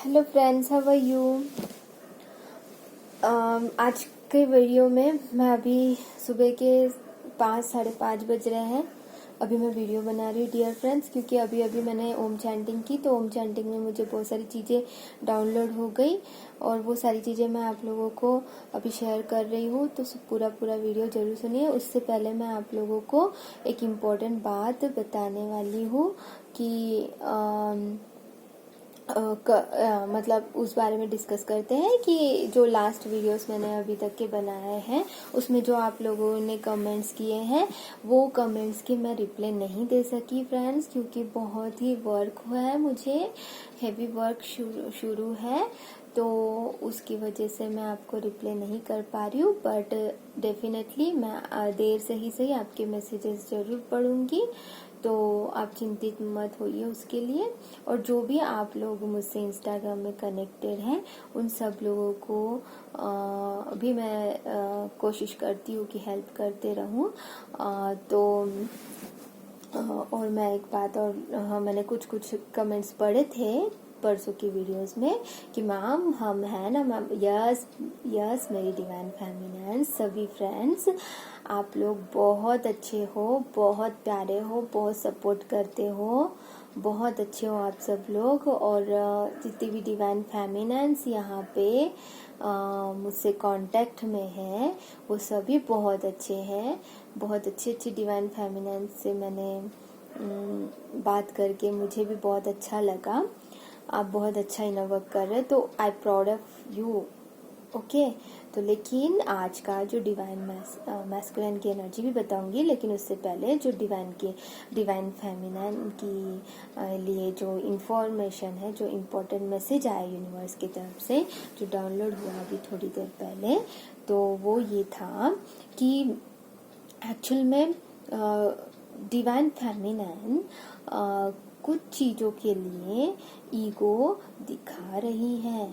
Hello friends, how are you. आज के video में मैं अभी सुबह के 5-5:30 बज रहे हैं। अभी मैं वीडियो बना रही हूँ डियर फ्रेंड्स, क्योंकि अभी अभी मैंने ओम चैंटिंग की, तो ओम चैंटिंग में मुझे बहुत सारी चीज़ें डाउनलोड हो गई और वो सारी चीज़ें मैं आप लोगों को अभी शेयर कर रही हूँ। तो पूरा वीडियो जरूर सुनिए। उससे पहले मैं आप लोगों को एक इम्पोर्टेंट बात बताने वाली हूँ कि मतलब उस बारे में डिस्कस करते हैं कि जो लास्ट वीडियोस मैंने अभी तक के बनाए हैं उसमें जो आप लोगों ने कमेंट्स किए हैं वो कमेंट्स की मैं रिप्लाई नहीं दे सकी फ्रेंड्स, क्योंकि बहुत ही वर्क हुआ है, मुझे हेवी वर्क शुरू है, तो उसकी वजह से मैं आपको रिप्लाई नहीं कर पा रही हूँ। बट डेफिनेटली मैं देर से ही सही आपके मैसेजेस जरूर पढ़ूंगी, तो आप चिंतित मत होइए उसके लिए। और जो भी आप लोग मुझसे इंस्टाग्राम में कनेक्टेड हैं उन सब लोगों को भी मैं कोशिश करती हूँ कि हेल्प करते रहूँ। और मैं एक बात और मैंने कुछ कमेंट्स पढ़े थे परसों की वीडियोस में कि मैम हम हैं ना मैम। यस मेरी डिवाइन फेमिनिन सभी फ्रेंड्स, आप लोग बहुत अच्छे हो, बहुत प्यारे हो, बहुत सपोर्ट करते हो, बहुत अच्छे हो आप सब लोग। और जितनी भी डिवाइन फेमिनिन्स यहाँ पे मुझसे कांटेक्ट में है वो सभी बहुत अच्छे हैं। बहुत अच्छे डिवाइन फेमिनिन्स से मैंने बात करके मुझे भी बहुत अच्छा लगा। आप बहुत अच्छा इनर वर्क कर रहे हैं, तो I proud of you. Okay, तो लेकिन आज का जो डिवाइन मैस्कुलिन की एनर्जी भी बताऊंगी, लेकिन उससे पहले जो डिवाइन फेमिनिन की लिए जो इंफॉर्मेशन है, जो इम्पोर्टेंट मैसेज आया यूनिवर्स की तरफ से जो डाउनलोड हुआ अभी थोड़ी देर पहले, तो वो ये था कि एक्चुअल में डिवाइन फेमिनिन कुछ चीजों के लिए ईगो दिखा रही है।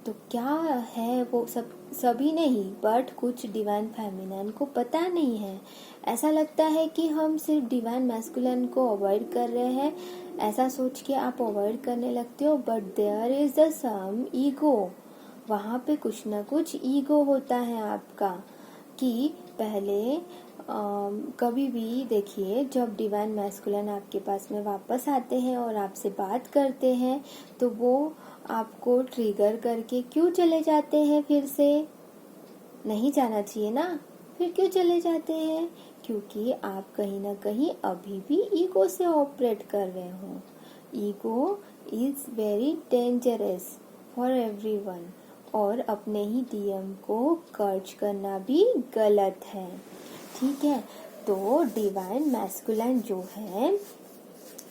तो क्या है वो सभी नहीं, बट कुछ डिवाइन फेमिनिन को पता नहीं है। ऐसा लगता है कि हम सिर्फ डिवाइन मैस्कुलिन को अवॉइड कर रहे हैं, ऐसा सोच के आप अवॉइड करने लगते हो, but there is the some ego. वहां पे कुछ ना कुछ ईगो होता है आपका। कि पहले कभी भी देखिए, जब डिवाइन मैस्कुलिन आपके पास में वापस आते हैं और आपसे बात करते हैं तो वो आपको ट्रिगर करके क्यों चले जाते हैं? फिर से नहीं जाना चाहिए ना, फिर क्यों चले जाते हैं? क्योंकि आप कहीं ना कहीं अभी भी ईगो से ऑपरेट कर रहे हो। Ego is very dangerous for everyone, और अपने ही डीएम को कर्ज करना भी गलत है। ठीक है, तो डिवाइन मैस्कुलिन जो है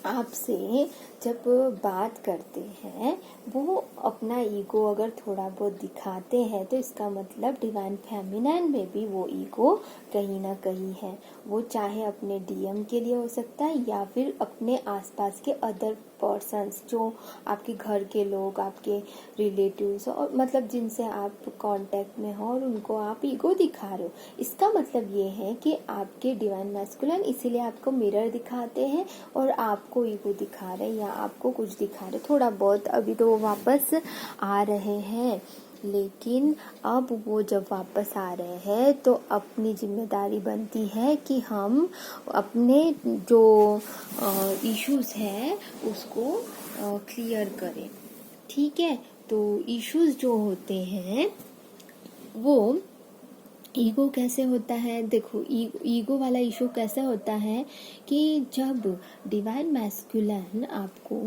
आपसे जब बात करते हैं वो अपना ईगो अगर थोड़ा बहुत दिखाते हैं, तो इसका मतलब डिवाइन फेमिनिन में भी वो ईगो कहीं ना कहीं है। वो चाहे अपने डीएम के लिए हो सकता है या फिर अपने आसपास के अदर पर्सन्स, जो आपके घर के लोग, आपके रिलेटिव्स, और मतलब जिनसे आप कांटेक्ट में हो और उनको आप ईगो दिखा रहे हो। इसका मतलब ये है कि आपके डिवाइन मैस्कुलिन इसीलिए आपको मिरर दिखाते हैं और आपको ईगो दिखा रहे हैं या आपको कुछ दिखा रहे थोड़ा बहुत। अभी तो वो वापस आ रहे हैं, लेकिन अब वो जब वापस आ रहे हैं तो अपनी जिम्मेदारी बनती है कि हम अपने जो इश्यूज हैं उसको क्लियर करें। ठीक है, तो इश्यूज जो होते हैं वो ईगो कैसे होता है? देखो, ईगो वाला इशू कैसे होता है कि जब डिवाइन मैस्कुलिन आपको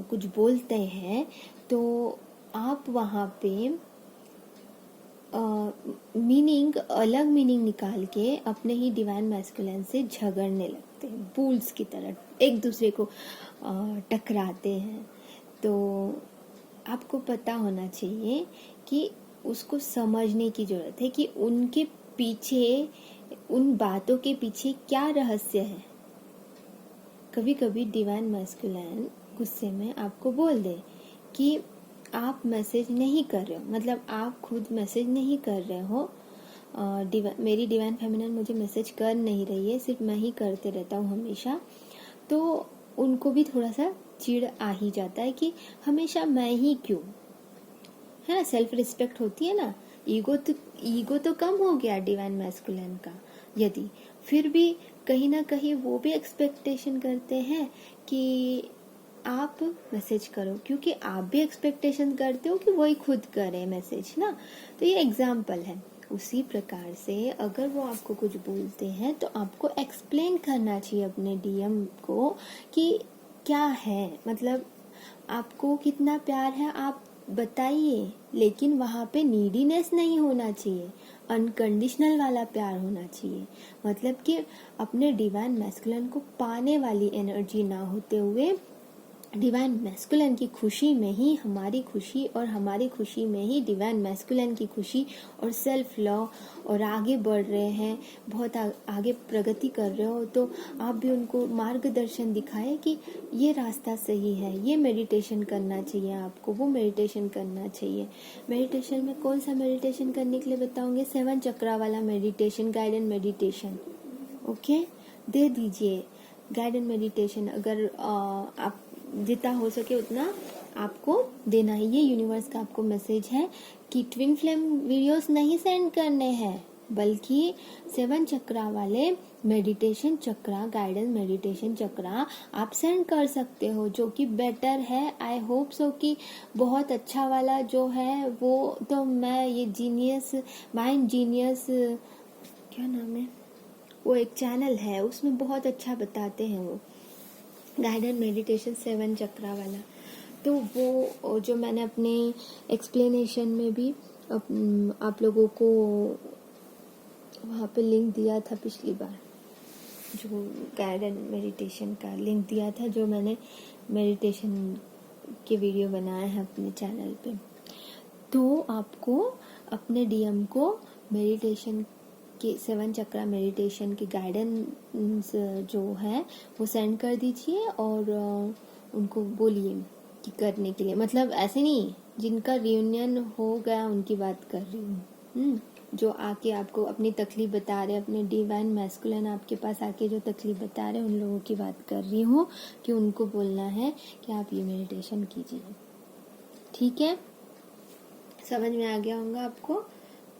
कुछ बोलते हैं तो आप वहाँ पे अलग मीनिंग निकाल के अपने ही डिवाइन मैस्कुलिन से झगड़ने लगते हैं, बुल्स की तरह एक दूसरे को टकराते हैं। तो आपको पता होना चाहिए कि उसको समझने की जरूरत है कि उनके पीछे, उन बातों के पीछे क्या रहस्य है। कभी कभी डिवाइन मैस्कुलिन गुस्से में आपको बोल दे कि आप मैसेज नहीं कर रहे हो, मतलब आप खुद मैसेज नहीं कर रहे हो, मेरी डिवाइन फेमिनिन मुझे मैसेज कर नहीं रही है, सिर्फ मैं ही करते रहता हूँ हमेशा। तो उनको भी थोड़ा सा चिढ़ आ ही जाता है कि हमेशा मैं ही क्यों, है ना। सेल्फ रिस्पेक्ट होती है ना, ईगो तो कम हो गया डिवाइन मैस्कुलिन का। यदि फिर भी कहीं ना कहीं वो भी एक्सपेक्टेशन करते हैं कि आप मैसेज करो, क्योंकि आप भी एक्सपेक्टेशन करते हो कि वही खुद करे मैसेज ना। तो ये एग्जाम्पल है। उसी प्रकार से अगर वो आपको कुछ बोलते हैं तो आपको एक्सप्लेन करना चाहिए अपने डीएम को कि क्या है, मतलब आपको कितना प्यार है आप बताइए, लेकिन वहाँ पे नीडीनेस नहीं होना चाहिए, अनकंडीशनल वाला प्यार होना चाहिए। मतलब कि अपने डिवाइन मैस्कुलिन को पाने वाली एनर्जी ना होते हुए डिवाइन मैस्कुलिन की खुशी में ही हमारी खुशी, और हमारी खुशी में ही डिवाइन मैस्कुलिन की खुशी, और सेल्फ लव, और आगे बढ़ रहे हैं, बहुत आगे प्रगति कर रहे हो तो आप भी उनको मार्गदर्शन दिखाए कि ये रास्ता सही है, ये मेडिटेशन करना चाहिए आपको, वो मेडिटेशन करना चाहिए। मेडिटेशन में कौन सा मेडिटेशन करने के लिए बताऊंगे? 7 चक्रा वाला मेडिटेशन, गाइडेड मेडिटेशन, ओके, दे दीजिए गाइडेड मेडिटेशन। अगर आप जितना हो सके उतना आपको देना है। ये यूनिवर्स का आपको मैसेज है कि ट्विन फ्लेम वीडियोस नहीं सेंड करने हैं, बल्कि 7 चक्रा वाले मेडिटेशन चक्रा, गाइडेंस मेडिटेशन चक्रा आप सेंड कर सकते हो, जो कि बेटर है। आई होप सो कि बहुत अच्छा वाला जो है वो तो मैं ये जीनियस, माइंड जीनियस, क्या नाम है वो, एक चैनल है उसमें बहुत अच्छा बताते हैं वो गाइडेड मेडिटेशन 7 चक्रा वाला। तो वो जो मैंने अपने एक्सप्लेनेशन में भी आप लोगों को वहाँ पे लिंक दिया था पिछली बार, जो गाइडेड मेडिटेशन का लिंक दिया था, जो मैंने मेडिटेशन के वीडियो बनाए हैं अपने चैनल पे। तो आपको अपने डीएम को मेडिटेशन कि 7 चक्रा मेडिटेशन की गाइडेंस जो है वो सेंड कर दीजिए, और उनको बोलिए कि करने के लिए, मतलब ऐसे नहीं जिनका रियूनियन हो गया उनकी बात कर रही हूँ, जो आके आपको अपनी तकलीफ बता रहे, अपने डिवाइन मैस्कुलिन आपके पास आके जो तकलीफ बता रहे उन लोगों की बात कर रही हूँ कि उनको बोलना है कि आप ये मेडिटेशन कीजिए। ठीक है, समझ में आ गया होगा आपको।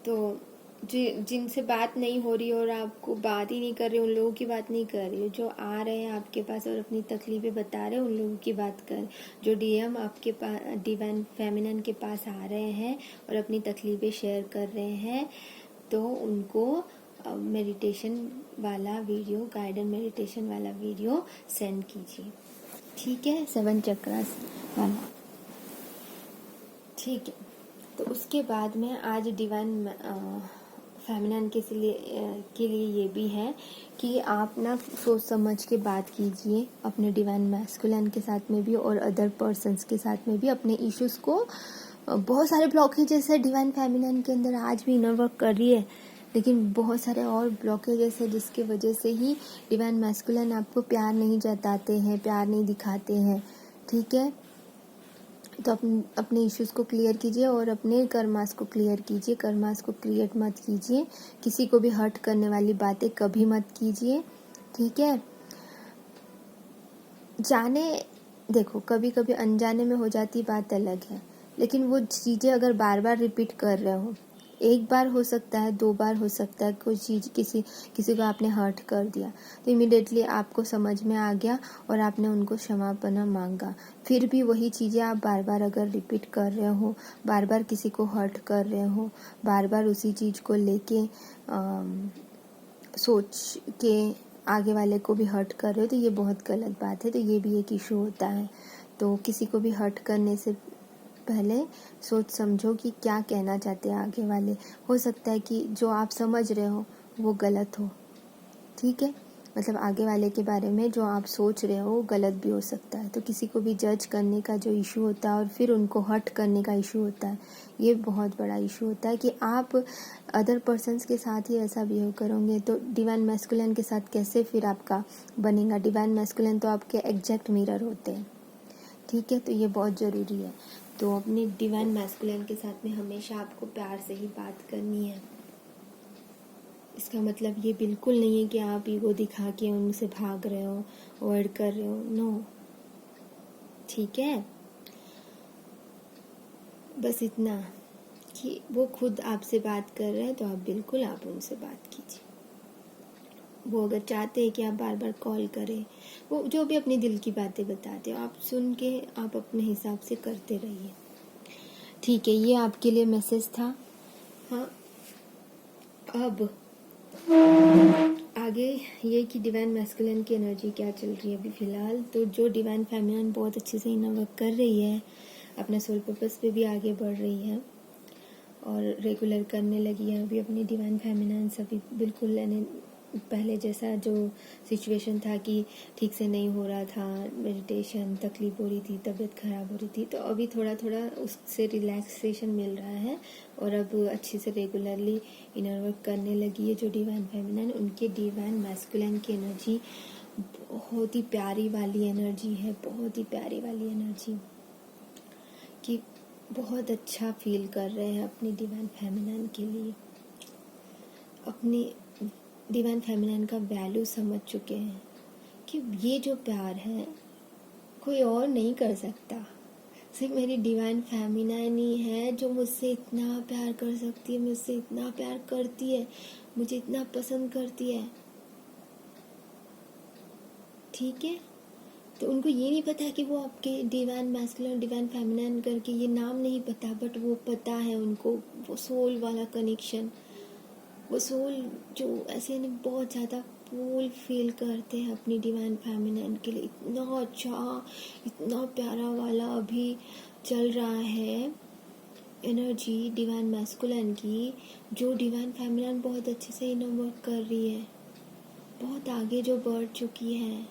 तो जिनसे बात नहीं हो रही और आपको बात ही नहीं कर रहे, उन लोगों की बात नहीं कर रही, जो आ रहे हैं आपके पास और अपनी तकलीफें बता रहे हैं उन लोगों की बात कर, जो डीएम आपके पास डिवाइन फेमिनिन के पास आ रहे हैं और अपनी तकलीफें शेयर कर रहे हैं, तो उनको मेडिटेशन वाला वीडियो, गाइडेड मेडिटेशन वाला वीडियो सेंड कीजिए। ठीक है, 7 चक्रास वाला। ठीक है, तो उसके बाद में आज डिवाइन फेमिनिन के लिए ये भी है कि आप ना सोच समझ के बात कीजिए अपने डिवाइन मैस्कुलिन के साथ में भी और अदर पर्सन्स के साथ में भी। अपने इश्यूज को, बहुत सारे ब्लॉकेजेस है डिवाइन फेमिनिन के अंदर, आज भी इनर वर्क कर रही है, लेकिन बहुत सारे और ब्लॉकेजेस है जिसके वजह से ही डिवाइन मैस्कुलिन आपको प्यार नहीं जताते हैं, प्यार नहीं दिखाते हैं। ठीक है, तो अपने इश्यूज को क्लियर कीजिए और अपने कर्मास को क्लियर कीजिए। कर्मास को क्रिएट मत कीजिए, किसी को भी हर्ट करने वाली बातें कभी मत कीजिए। ठीक है, देखो कभी कभी अनजाने में हो जाती बात अलग है, लेकिन वो चीज़ें अगर बार बार रिपीट कर रहे हो, एक बार हो सकता है, 2 बार हो सकता है, कोई चीज़ किसी को आपने हर्ट कर दिया तो इमीडिएटली आपको समझ में आ गया और आपने उनको क्षमापना मांगा। फिर भी वही चीज़ें आप बार बार अगर रिपीट कर रहे हो, बार बार किसी को हर्ट कर रहे हो, बार बार उसी चीज़ को लेके सोच के आगे वाले को भी हर्ट कर रहे हो, तो ये बहुत गलत बात है। तो ये भी एक इशू होता है। तो किसी को भी हर्ट करने से पहले सोच समझो कि क्या कहना चाहते हैं आगे वाले। हो सकता है कि जो आप समझ रहे हो वो गलत हो। ठीक है, मतलब आगे वाले के बारे में जो आप सोच रहे हो वो गलत भी हो सकता है। तो किसी को भी जज करने का जो इशू होता है और फिर उनको हर्ट करने का इशू होता है, ये बहुत बड़ा इशू होता है कि आप अदर पर्सन्स के साथ ही ऐसा बिहेव करोगे तो डिवाइन मैस्कुलिन के साथ कैसे फिर आपका बनेगा। डिवाइन मैस्कुलिन तो आपके एग्जैक्ट मिरर होते हैं। ठीक है, तो ये बहुत ज़रूरी है। तो अपने डिवाइन मैस्कुलिन के साथ में हमेशा आपको प्यार से ही बात करनी है। इसका मतलब ये बिल्कुल नहीं है कि आप ईगो दिखा के उनसे भाग रहे हो, अवॉइड कर रहे हो। नो, ठीक है, बस इतना कि वो खुद आपसे बात कर रहे हैं तो आप बिल्कुल आप उनसे बात कीजिए। वो अगर चाहते हैं कि आप बार बार कॉल करें, वो जो भी अपनी दिल की बातें बताते हो, आप सुन के आप अपने हिसाब से करते रहिए। ठीक है, ये आपके लिए मैसेज था। हाँ, अब आगे ये कि डिवाइन मैस्कुलिन की एनर्जी क्या चल रही है अभी फ़िलहाल। तो जो डिवाइन फेमिनिन बहुत अच्छे से इनर वर्क कर रही है, अपने सोल पर्पस पे भी आगे बढ़ रही है और रेगुलर करने लगी है अभी अपनी डिवाइन फेमिनिन सभी बिल्कुल। यानी पहले जैसा जो सिचुएशन था कि ठीक से नहीं हो रहा था, मेडिटेशन, तकलीफ हो रही थी, तबीयत खराब हो रही थी, तो अभी थोड़ा थोड़ा उससे रिलैक्सेशन मिल रहा है और अब अच्छे से रेगुलरली इनर वर्क करने लगी है जो डिवाइन फेमिनिन। उनके डिवाइन मैस्कुलिन की एनर्जी बहुत ही प्यारी वाली एनर्जी है, बहुत ही प्यारी वाली एनर्जी कि बहुत अच्छा फील कर रहे हैं अपनी डिवाइन फेमिनिन के लिए। अपनी डिवाइन फेमिनिन का वैल्यू समझ चुके हैं कि ये जो प्यार है कोई और नहीं कर सकता, सिर्फ मेरी डिवाइन फेमिनिन ही है जो मुझसे इतना प्यार कर सकती है, मुझसे इतना प्यार करती है, मुझे इतना पसंद करती है। ठीक है, तो उनको ये नहीं पता कि वो आपके डिवाइन मैस्कुलिन डिवाइन फेमिनिन करके ये नाम नहीं पता, बट वो पता है उनको, वो सोल वाला कनेक्शन, वो सोल जो ऐसे नहीं बहुत ज़्यादा पुल फील करते हैं अपनी डिवाइन फेमिनिन के लिए। इतना अच्छा, इतना प्यारा वाला अभी चल रहा है एनर्जी डिवाइन मैस्कुलिन की, जो डिवाइन फेमिनिन बहुत अच्छे से इनर वर्क कर रही है, बहुत आगे जो बढ़ चुकी है।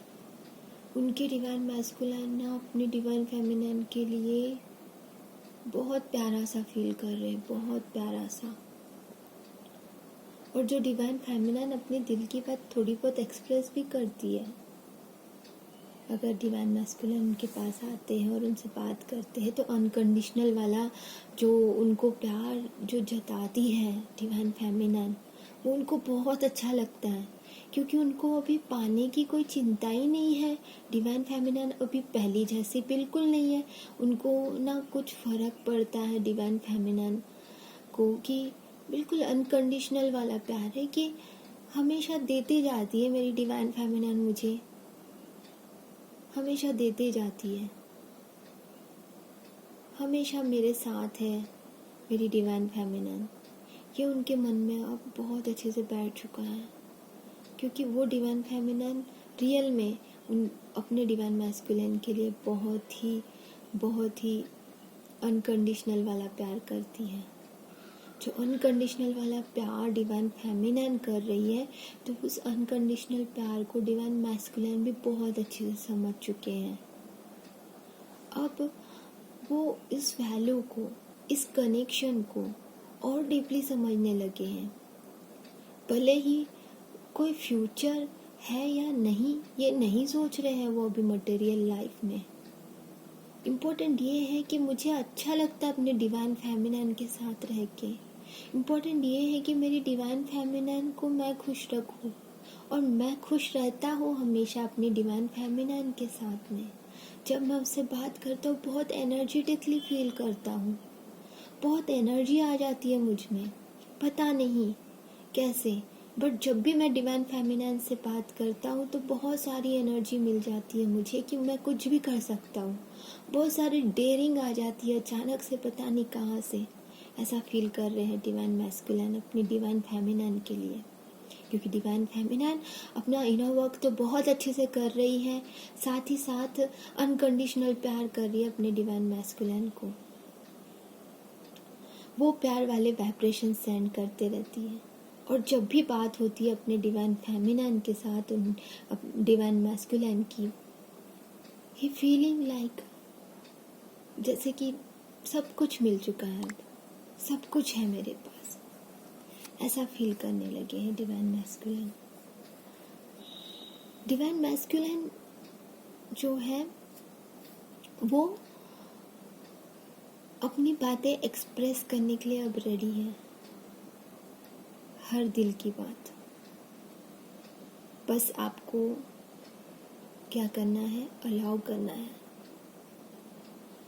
उनके डिवाइन मैस्कुलिन ना अपनी डिवाइन फेमिनिन के लिए बहुत प्यारा सा फील कर रहे हैं, बहुत प्यारा सा। और जो डिवाइन फेमिनिन अपने दिल की बात थोड़ी बहुत एक्सप्रेस भी करती है, अगर डिवाइन मैस्कुलिन उनके पास आते हैं और उनसे बात करते हैं तो अनकंडीशनल वाला जो उनको प्यार जो जताती है डिवाइन फेमिनिन, वो उनको बहुत अच्छा लगता है क्योंकि उनको अभी पाने की कोई चिंता ही नहीं है। डिवाइन फेमिनिन अभी पहली जैसी बिल्कुल नहीं है, उनको ना कुछ फर्क पड़ता है डिवाइन फेमिनिन को कि बिल्कुल अनकंडीशनल वाला प्यार है कि हमेशा देती जाती है मेरी डिवाइन फेमिनिन, मुझे हमेशा देती जाती है, हमेशा मेरे साथ है मेरी डिवाइन फेमिनिन। ये उनके मन में अब बहुत अच्छे से बैठ चुका है क्योंकि वो डिवाइन फेमिनिन रियल में उन अपने डिवाइन मैस्कुलिन के लिए बहुत ही अनकंडीशनल वाला प्यार करती है। जो अनकंडीशनल वाला प्यार डिवाइन फेमिनिन कर रही है, तो उस अनकंडीशनल प्यार को डिवाइन मैस्कुलिन भी बहुत अच्छे से समझ चुके हैं। अब वो इस वैल्यू को, इस कनेक्शन को और डीपली समझने लगे हैं। भले ही कोई फ्यूचर है या नहीं, ये नहीं सोच रहे हैं वो अभी मटेरियल लाइफ में। इम्पोर्टेंट ये है कि मुझे अच्छा लगता है अपने डिवाइन फेमिनिन के साथ रह के। इम्पोर्टेंट ये है कि मेरी डिवाइन फेमिनिन को मैं खुश रखूं और मैं खुश रहता हूँ हमेशा अपनी डिवाइन फेमिनिन के साथ में। जब मैं उससे बात करता हूँ बहुत एनर्जेटिकली फील करता हूँ, बहुत एनर्जी आ जाती है मुझ में, पता नहीं कैसे, बट जब भी मैं डिवाइन फेमिनिन से बात करता हूँ तो बहुत सारी एनर्जी मिल जाती है मुझे कि मैं कुछ भी कर सकता हूँ। बहुत सारी डेयरिंग आ जाती है अचानक से, पता नहीं कहाँ से। ऐसा फील कर रहे हैं डिवाइन मैस्कुलिन अपनी डिवाइन फेमिनिन के लिए, क्योंकि डिवाइन फेमिनिन अपना इनर वर्क तो बहुत अच्छे से कर रही है, साथ ही साथ अनकंडीशनल प्यार कर रही है अपने डिवाइन मैस्कुलिन को। वो प्यार वाले वाइब्रेशन सेंड करते रहती है और जब भी बात होती है अपने डिवाइन फेमिनिन के साथ उन डिवाइन मैस्कुलिन की, ही फीलिंग लाइक जैसे कि सब कुछ मिल चुका है, अब सब कुछ है मेरे पास, ऐसा फील करने लगे हैं डिवाइन मैस्कुलिन। डिवाइन मैस्कुलिन जो है वो अपनी बातें एक्सप्रेस करने के लिए अब रेडी है, हर दिल की बात। बस आपको क्या करना है, अलाउ करना है।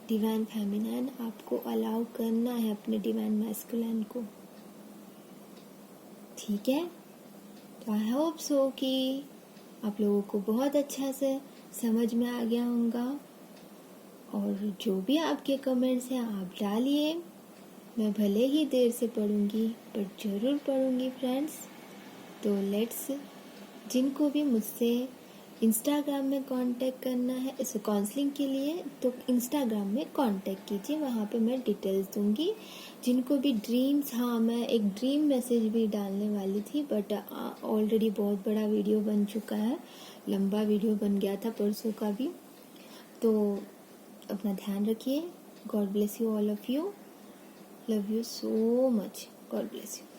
डिवाइन फेमिनिन आपको अलाउ करना है अपने डिवाइन मैस्कुलिन को, ठीक है। तो आई होप सो कि आप लोगों को बहुत अच्छा से समझ में आ गया होगा, और जो भी आपके कमेंट्स हैं आप डालिए, मैं भले ही देर से पढ़ूंगी पर ज़रूर पढ़ूंगी फ्रेंड्स। तो लेट्स, जिनको भी मुझसे इंस्टाग्राम में कांटेक्ट करना है इस काउंसलिंग के लिए, तो इंस्टाग्राम में कांटेक्ट कीजिए, वहाँ पे मैं डिटेल्स दूंगी। जिनको भी ड्रीम्स, हाँ मैं एक ड्रीम मैसेज भी डालने वाली थी, बट ऑलरेडी बहुत बड़ा वीडियो बन चुका है, लंबा वीडियो बन गया था परसों का भी। तो अपना ध्यान रखिए। God bless you all of you, love you so much, God bless you.